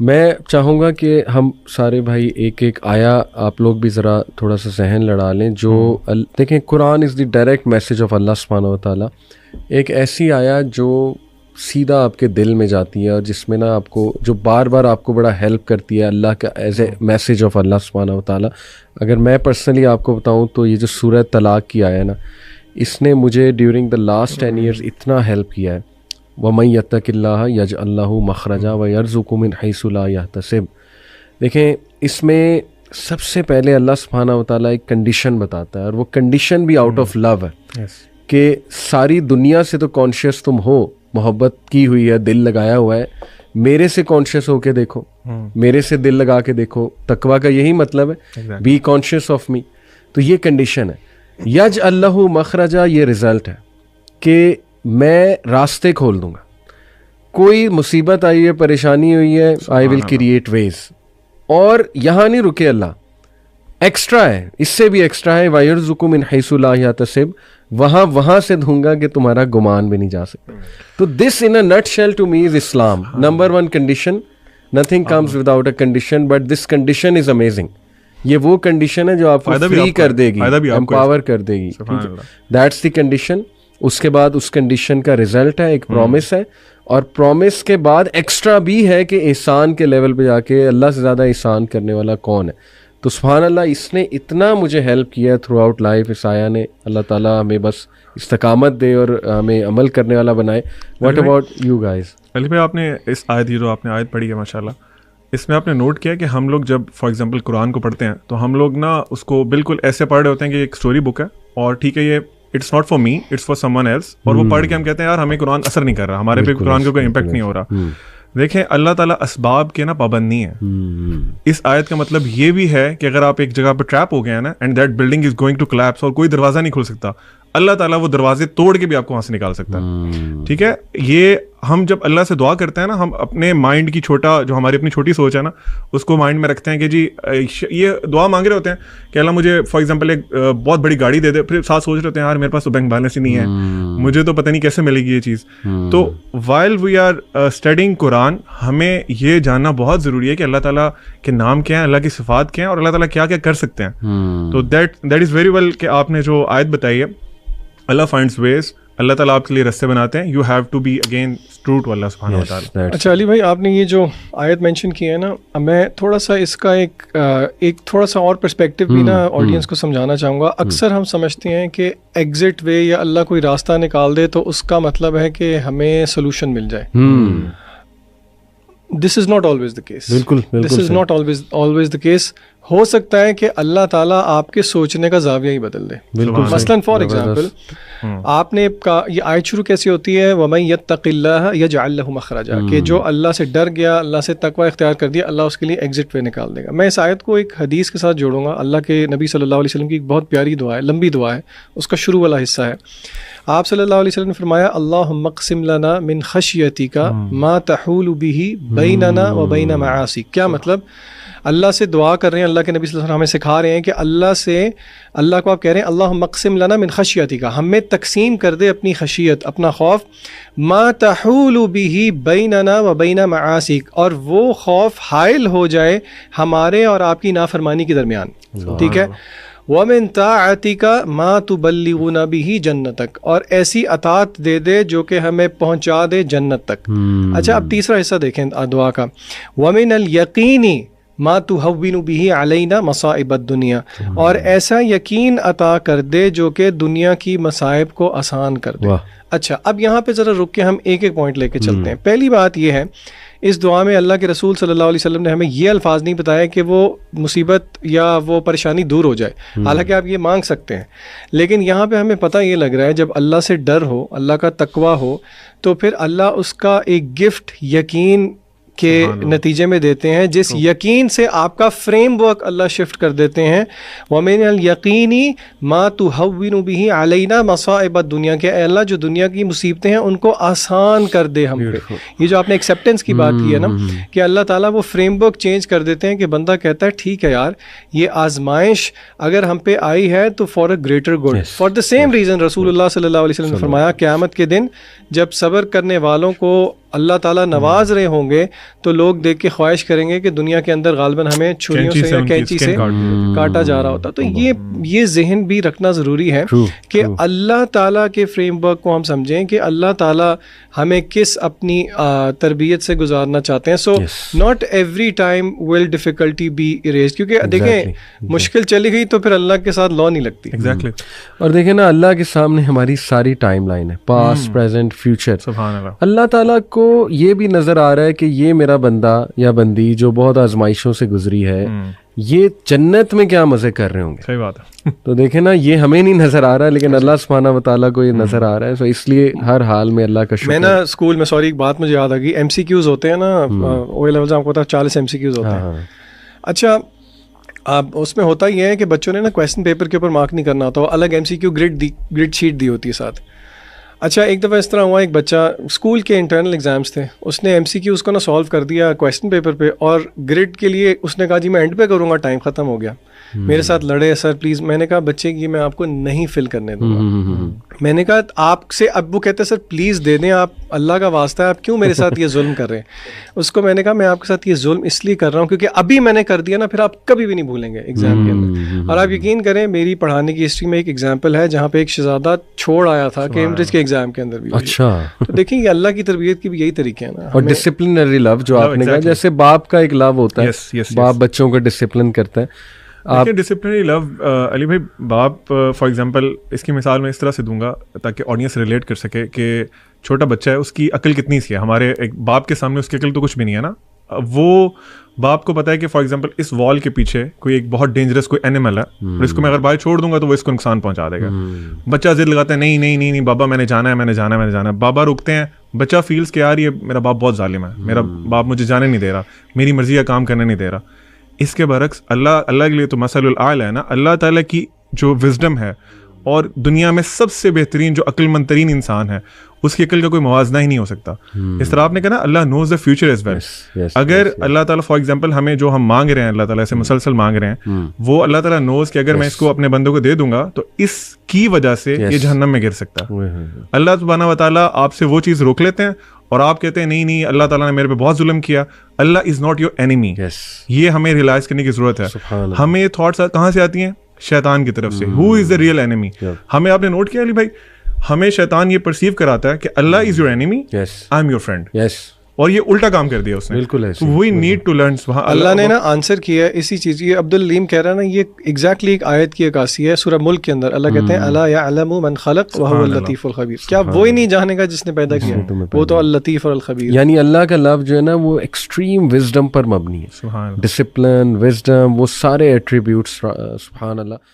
میں چاہوں گا کہ ہم سارے بھائی ایک ایک آیا آپ لوگ بھی ذرا تھوڑا سا ذہن لڑا لیں. جو دیکھیں قرآن از دی ڈائریکٹ میسج آف اللہ سبحانہ و تعالیٰ. ایک ایسی آیا جو سیدھا آپ کے دل میں جاتی ہے اور جس میں نا آپ کو جو بار بار آپ کو بڑا ہیلپ کرتی ہے اللہ کا ایز اے میسج آف اللہ سبحانہ و تعالیٰ. اگر میں پرسنلی آپ کو بتاؤں تو یہ جو سورہ طلاق کی آیا نا, اس نے مجھے ڈیورنگ دا لاسٹ 10 ایئرز اتنا ہیلپ کیا ہے. وَمَن يَتَّقِ اللَّهَ يَجْعَل لَّهُ مَخْرَجًا وَيَرْزُقْهُ مِنْ حَيْثُ لَا يَحْتَسِبُ. دیکھیں اس میں سب سے پہلے اللہ سبحانہ و تعالیٰ ایک کنڈیشن بتاتا ہے, اور وہ کنڈیشن بھی آؤٹ آف لو ہے کہ ساری دنیا سے تو کانشیس تم ہو, محبت کی ہوئی ہے, دل لگایا ہوا ہے, میرے سے کانشیس ہو کے دیکھو, میرے سے دل لگا کے دیکھو. تقویٰ کا یہی مطلب ہے, بی کانشیس آف می. تو یہ کنڈیشن ہے. یجعل لہ مخرجا, یہ رزلٹ ہے کہ میں راستے کھول دوں گا. کوئی مصیبت آئی ہے, پریشانی ہوئی ہے, آئی ول کریٹ ویز. اور یہاں نہیں رکے اللہ, ایکسٹرا ہے, اس سے بھی ایکسٹرا ہے. وَيَرْزُقُ مِنْ حَيْثُ لَا يَحْتَسِبُ, وہاں سے دوں گا کہ تمہارا گمان بھی نہیں جا سکتا. تو this in a nutshell to me is Islam. Number 1 condition, nothing comes without a condition, but this condition is amazing. یہ وہ کنڈیشن ہے جو آپ کو فری کر دے گی, امپاور کر دے گی. That's the condition. اس کے بعد اس کنڈیشن کا رزلٹ ہے, ایک پرومس ہے, اور پرومس کے بعد ایکسٹرا بھی ہے کہ احسان کے لیول پہ جا کے اللہ سے زیادہ احسان کرنے والا کون ہے. تو سبحان اللہ, اس نے اتنا مجھے ہیلپ کیا تھرو آؤٹ لائف اس آیا نے. اللہ تعالیٰ ہمیں بس استقامت دے اور ہمیں عمل کرنے والا بنائے. What about you guys? Ali بھائی, آپ نے اس آیت, یہ جو آپ نے آیت پڑھی ہے ماشاء اللہ, اس میں آپ نے نوٹ کیا کہ ہم لوگ جب فار ایگزامپل قرآن کو پڑھتے ہیں تو ہم لوگ نا اس کو بالکل ایسے پڑھ رہے ہوتے ہیں کہ ایک اسٹوری بک ہے, اور ٹھیک ہے یہ it's not for me, it's for someone else, اور وہ پڑھ کے ہم کہتے ہیں یار ہمیں قرآن اثر نہیں کر رہا, ہمارے پہ قرآن کا کوئی امپیکٹ نہیں ہو رہا. دیکھیں اللہ تعالیٰ اسباب کے نا پابند نہیں ہے. اس آیت کا مطلب یہ بھی ہے کہ اگر آپ ایک جگہ پہ ٹریپ ہو گئے ہیں نا, and that building is going to collapse, اور کوئی دروازہ نہیں کھل سکتا, اللہ تعالیٰ وہ دروازے توڑ کے بھی آپ کو وہاں سے نکال سکتا ہے. ٹھیک ہے, یہ ہم جب اللہ سے دعا کرتے ہیں نا, ہم اپنے مائنڈ کی چھوٹا, جو ہماری اپنی چھوٹی سوچ ہے نا, اس کو مائنڈ میں رکھتے ہیں کہ جی یہ دعا مانگ رہے ہوتے ہیں کہ اللہ مجھے فار ایگزامپل ایک بہت بڑی گاڑی دے دے, پھر ساتھ سوچ رہے ہوتے ہیں یار میرے پاس تو بینک بیلنس ہی نہیں ہے, مجھے تو پتہ نہیں کیسے ملے گی یہ چیز. تو وائل وی آر اسٹڈیئنگ قرآن, ہمیں یہ جاننا بہت ضروری ہے کہ اللہ تعالیٰ کے نام کیا ہیں, اللہ کی صفات کیا ہیں, اور اللہ تعالیٰ کیا کیا کر سکتے ہیں. تو دیٹ از ویری ویل کہ آپ نے جو آیت بتائی ہے, اللہ فائنڈز ویز, اللہ تعالیٰ آپ کے لیے رستے بناتے ہیں. You have to be again true to Allah سبحانہ و تعالیٰ. اچھا علی بھائی, آپ نے یہ جو آیت مینشن کی ہے نا, میں تھوڑا سا اس کا ایک تھوڑا سا اور پرسپیکٹیو بھی نا آڈینس کو سمجھانا چاہوں گا. اکثر ہم سمجھتے ہیں کہ ایگزٹ وے یا اللہ کوئی راستہ نکال دے تو اس کا مطلب ہے کہ ہمیں سولوشن مل جائے. This is not always the case. This is not always the case. ہو سکتا ہے کہ اللہ تعالیٰ آپ کے سوچنے کا زاویہ ہی بدل دے. مثلاً فار ایگزامپل, آپ نے یہ آیت شروع کیسی ہوتی ہے, وَمَن يَتَّقِ اللَّهَ يَجْعَل لَهُ مَخْرَجًا, کہ جو اللہ سے ڈر گیا, اللہ سے تقوی اختیار کر دیا, اللہ اس کے لیے ایگزٹ وے نکال دے گا. میں اس آیت کو ایک حدیث کے ساتھ جوڑوں گا. اللہ کے نبی صلی اللہ علیہ وسلم کی ایک بہت پیاری دعا ہے, لمبی دعا ہے, اس کا شروع والا حصہ ہے. آپ صلی اللہ علیہ وسلم نے فرمایا, اللہم اقسم لنا من خشیتک ما تحول به بیننا و بین معاصیک. کیا مطلب؟ اللہ سے دعا کر رہے ہیں, اللہ کے نبی صلی اللہ علیہ وسلم ہمیں سکھا رہے ہیں کہ اللہ کو آپ کہہ رہے ہیں اللہم اقسم لنا من خشیتک, ہمیں تقسیم کر دے اپنی خشیت, اپنا خوف, ما تحول به بیننا و بین معاصیک, اور وہ خوف حائل ہو جائے ہمارے اور آپ کی نافرمانی کے درمیان. ٹھیک ہے, وَمِن طَاعَتِكَ مَا تُبَلِّغُنَا بِهِ جَنَّتَكَ, اور ایسی اطاعت دے دے جو کہ ہمیں پہنچا دے جنت تک. اچھا, اب تیسرا حصہ دیکھیں دعا کا, وَمِنَ الْيَقِينِ مَا تُهَوِّنُ بِهِ عَلَيْنَا مَصَائِبَ الدُّنْيَا, اور ایسا یقین عطا کر دے جو کہ دنیا کی مصائب کو آسان کر دے. اچھا, اب یہاں پہ ذرا رک کے ہم ایک ایک پوائنٹ لے کے چلتے ہیں. پہلی بات یہ ہے, اس دعا میں اللہ کے رسول صلی اللہ علیہ وسلم نے ہمیں یہ الفاظ نہیں بتایا کہ وہ مصیبت یا وہ پریشانی دور ہو جائے, حالانکہ آپ یہ مانگ سکتے ہیں, لیکن یہاں پہ ہمیں پتہ یہ لگ رہا ہے جب اللہ سے ڈر ہو, اللہ کا تقوی ہو, تو پھر اللہ اس کا ایک گفٹ یقین کے نتیجے میں دیتے ہیں, جس یقین سے آپ کا فریم ورک اللہ شفٹ کر دیتے ہیں. وَمِنَ الْيَقِينِ مَا تُهَوِّنُ بِهِ عَلَيْنَا مَصَائِبَ الدُّنْيَا, کہ اے اللہ جو دنیا کی مصیبتیں ہیں ان کو آسان کر دے ہم پہ. یہ جو آپ نے ایکسیپٹنس کی بات کی ہے نا, کہ اللہ تعالیٰ وہ فریم ورک چینج کر دیتے ہیں کہ بندہ کہتا ہے ٹھیک ہے یار, یہ آزمائش اگر ہم پہ آئی ہے تو for a greater good. For the same reason رسول اللہ صلی اللہ علیہ وسلم نے فرمایا, قیامت کے دن جب صبر کرنے والوں کو اللہ تعالیٰ نواز رہے ہوں گے تو لوگ دیکھ کے خواہش کریں گے کہ دنیا کے اندر غالباً ہمیں چھریوں سے یا کینچی سے کاٹا جا رہا ہوتا. تو یہ ذہن بھی رکھنا ضروری ہے کہ اللہ تعالیٰ کے فریم ورک کو ہم سمجھیں کہ اللہ تعالیٰ ہمیں کس اپنی تربیت سے گزارنا چاہتے ہیں. So not every time will difficulty be arise, کیونکہ دیکھیں مشکل چلی گئی تو پھر اللہ کے ساتھ لا نہیں لگتی. ایگزیکٹلی. اور دیکھیں نا اللہ کے سامنے ہماری ساری ٹائم لائن ہے, پاسٹ پریزنٹ فیوچر. سبحان اللہ. اللہ تعالیٰ کو یہ بھی نظر آ رہا ہے کہ یہ میرا بندہ یا بندی جو بہت آزمائشوں سے گزری ہے, یہ جنت میں کیا مزے کر رہے ہوں گے. صحیح بات ہے. تو دیکھیں نا یہ ہمیں نہیں نظر آ رہا ہے لیکن اللہ سبحانہ و تعالیٰ کو یہ نظر آ رہا ہے. سو اس لیے ہر حال میں اللہ کا شکر. میں نا اسکول میں سوری ایک بات مجھے یاد آ گئی, ایم سی کیوز ہوتے ہیں نا او لیول آپ کو پتا 40 ایم سی کیوز ہوتے ہیں. اچھا اب اس میں ہوتا یہ ہے کہ بچوں نے نا کویشچن پیپر کے اوپر مارک نہیں کرنا ہوتا, الگ M C Q grade sheet دی ہوتی ہے ساتھ. اچھا ایک دفعہ اس طرح ہوا, ایک بچہ اسکول کے انٹرنل ایگزامس تھے, اس نے ایم سی کیو اس کو نا سالو کر دیا کویشچن پیپر پہ, اور گریڈ کے لیے اس نے کہا جی میں اینڈ پہ کروں گا, ٹائم ختم ہو گیا. میرے ساتھ لڑے سر پلیز. میں نے کہا بچے کی میں آپ کو نہیں فل کرنے دوں گا. میں نے کہا آپ سے, اب وہ کہتے ہیں سر پلیز دے دیں, آپ اللہ کا واسطہ ہے آپ کیوں میرے ساتھ یہ ظلم کر رہے ہیں. اس کو میں نے کہا میں آپ کے ساتھ یہ ظلم اس لیے کر رہا ہوں کیونکہ ابھی میں نے کر دیا نا, پھر آپ کبھی بھی نہیں بھولیں گے ایگزام کے اندر. اور آپ یقین کریں میری پڑھانے کی ہسٹری میں ایک ایگزامپل ہے جہاں پہ ایک شہزادہ چھوڑ آیا تھا کیمبرج کے ایگزام کے اندر بھی. اچھا تو دیکھیں یہ اللہ کی تربیت کی بھی یہی طریقے ہیں نا. اور ڈسپلنری لو جو آپ نے کہا, جیسے باپ کا ایک لو ہوتا ہے, باپ بچوں کو ڈسپلن کرتا ہے. ڈسپلنری لو علی بھائی, باپ فار ایگزامپل اس کی مثال میں اس طرح سے دوں گا تاکہ آڈینس ریلیٹ کر سکے کہ چھوٹا بچہ ہے, اس کی عقل کتنی سی ہے. ہمارے ایک باپ کے سامنے اس کی عقل تو کچھ بھی نہیں ہے نا. وہ باپ کو پتا ہے کہ فار ایگزامپل اس وال کے پیچھے کوئی ایک بہت ڈینجرس کوئی اینیمل ہے, اور اس کو میں اگر باہر چھوڑ دوں گا تو وہ اس کو نقصان پہنچا دے گا. بچہ ضد لگاتا ہے نہیں نہیں نہیں نہیں بابا میں نے جانا ہے میں نے جانا ہے میں نے جانا ہے. بابا رکتے ہیں, بچہ فیلز کہ یار یہ میرا باپ بہت ظالم ہے, میرا باپ مجھے جانے نہیں دے رہا, میری مرضی کا کام کرنے نہیں دے رہا. اس کے برعکس اللہ کے لیے تو مثل الاعلی ہے نا. اللہ تعالیٰ کی جو وزڈم ہے, اور دنیا میں سب سے بہترین جو عقل مند ترین انسان ہے, اس کی عقل کا کوئی موازنہ ہی نہیں ہو سکتا. اس طرح آپ نے کہا نا اللہ نوز دا فیوچر ایز ویل. اگر اللہ تعالیٰ فار ایگزامپل ہمیں جو ہم مانگ رہے ہیں, اللہ تعالیٰ سے مسلسل مانگ رہے ہیں, وہ اللہ تعالیٰ نوز کہ اگر میں اس کو اپنے بندوں کو دے دوں گا تو اس کی وجہ سے یہ جہنم میں گر سکتا. اللہ سبحانہ و تعالیٰ آپ سے وہ چیز روک لیتے ہیں اور آپ کہتے ہیں نہیں نہیں اللہ تعالیٰ نے میرے پہ بہت ظلم کیا. اللہ از ناٹ یور اینیمی. یہ ہمیں ریئلائز کرنے کی ضرورت ہے. ہمیں یہ تھاٹس کہاں سے آتی ہیں؟ شیطان کی طرف سے. ہو از دا ریئل اینیمی. ہمیں آپ نے نوٹ کیا علی بھائی, ہمیں شیطان یہ پرسیو کراتا ہے کہ Allah is your enemy, I am your friend. اور یہ الٹا کام کر دیا اس نے. بالکل we need to learn. Allah نے نا آنسر کیا ہے اسی چیز. یہ عبد العلیم کہہ رہا ہے نا, یہ ایگزیکٹلی ایک آیت کی عکاسی ہے سورہ ملک کے اندر. اللہ کہتے ہیں الا یعلم من خلق وهو اللطیف الخبیر. کیا وہی نہیں جانے گا جس نے پیدا کیا؟ وہ تو اللطیف اور الخبیر. یعنی اللہ کا لفظ جو ہے نا وہ ایکسٹریم وزڈم پر مبنی ہے. ڈسپلن, وزڈم, وہ سارے ایٹریبیوٹس. سبحان اللہ.